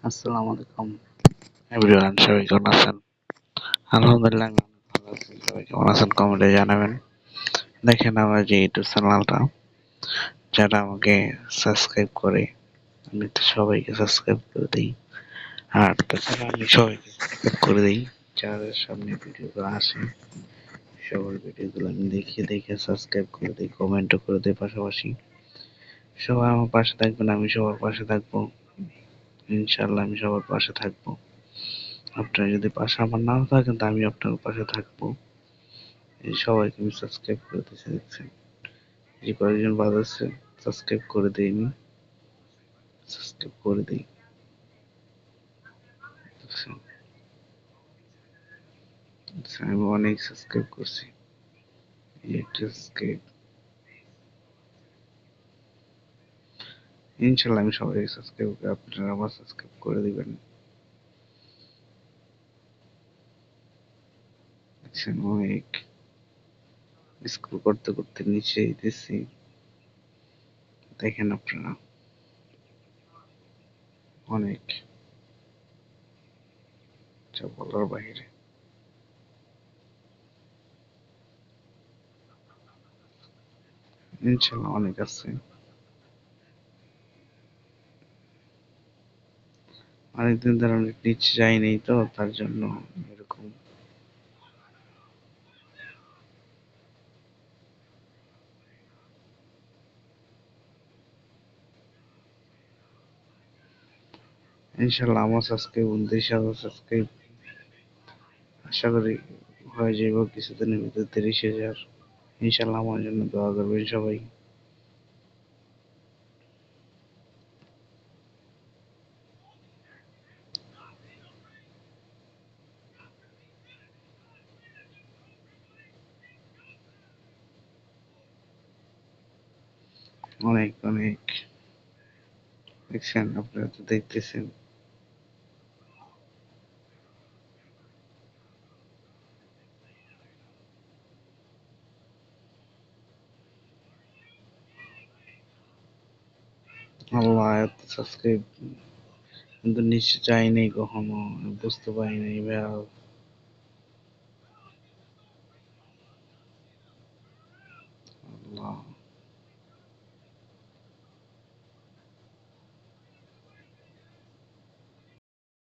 আসসালামু আলাইকুম এভরিওয়ান, সবাই কেমন আছেন? আলহামদুলিল্লাহ আমি অনেক ভালো আছি। সবাই কেমন আছেন কমেন্টে জানাবেন। দেখেন আমার যে ইউটিউব চ্যানেলটা, যারা আমাকে সাবস্ক্রাইব করে আমি তো সবাইকে সাবস্ক্রাইব করে দিই। আর তাছাড়া আমি সবাইকে সাবস্ক্রাইব করে দিই যাদের সামনে ভিডিওগুলো আসে, সবার ভিডিওগুলো আমি দেখে দেখে সাবস্ক্রাইব করে দিই, কমেন্টও করে দিই। পাশাপাশি সবাই আমার পাশে থাকবেন, আমি সবার পাশে থাকবো। ইনশাল্লাহ আমি সবার পাশে থাকবো। আপনারা যদি পাশে আমার নাও থাকেন তা আমি আপনার পাশে থাকবো। এই সবাইকে আমি সাবস্ক্রাইব করে দিতে দেখছেন, যে কয়েকজন বাদ আছে সাবস্ক্রাইব করে দিইনি, সাবস্ক্রাইব করে দিই দেখছেন। আচ্ছা, আমি অনেক সাবস্ক্রাইব করছি, এই একটা সাবস্ক্রাইব। ইনশাল্লাহ আমি সবাই সাবস্ক্রাইব করে আপনারা আবার সাবস্ক্রাইব করে দিবেন দেখছেন। অনেক স্ক্রল করতে করতে নিচে দিচ্ছি, দেখেন আপনারা অনেক, যা বলার বাইরে। ইনশাল্লাহ অনেক আছে, অনেকদিন ধরে অনেক নিচে যাইনি তো তার জন্য এরকম। ইনশাল্লাহ আমার সাবস্ক্রাইব 29,000 সাবস্ক্রাইব আশা করি হয়ে যাইব কিছুদিনের ভিতর 30,000। ইনশাল্লাহ আমার জন্য দোয়া করবেন সবাই। অনেক অনেক দেখছেন, আপনারা তো দেখতেছেন। আল্লাহ, এত সাবস্ক্রাইব কিন্তু নিশ্চয় চাইনি কখনো, বুঝতে পারি নাই ভাই।